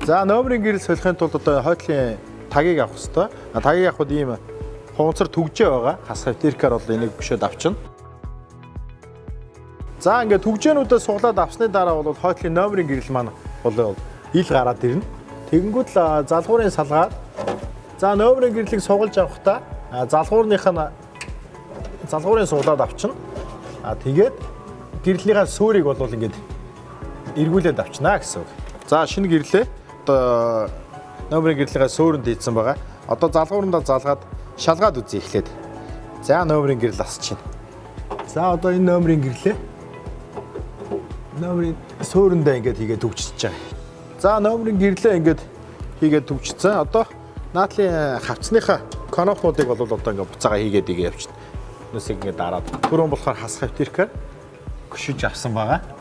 За номерийн гэрэл солихын тулд одоо хойтлын тагийг авах хэрэгтэй. Тагийг авахд ийм хунцар түгжээ байгаа. Хас хавтиркаар бол энийг бишээд авчна. За ингээд түгжээнүүдээ суглаад авсны дараа бол хойтлын номерийн гэрэл маань бол ил гараад ирнэ. Тэгэнгүүт л залгуурын салгаад за номерийн гэрлийг сугалж авахдаа залгуурын суглаад авчна. Тэгээд гэрлийнхаа суурийг бол ингээд эргүүлээд авчнаа гэсэн үг. За шинэ гэрлээ одоо номерийн гэрлийнхаа суурьнд хийсэн байгаа. Одоо залгуурандаа залгаад шалгаад үзье эхлээд. За номерийн гэрэл асч чинь. За одоо энэ номерийн гэрлээ. Номерийн суурьндаа ингээд хийгээд төгчсөж байгаа. За номерийн гэрлээ ингээд хийгээд төгчсөн. Одоо наадлын хавцныхаа конопнуудыг бол одоо ингээд буцаага хийгээд явчихна. Нүсийг ингээд дараад түрүүн болохоор хас хавтиркаар гүшиж авсан байгаа.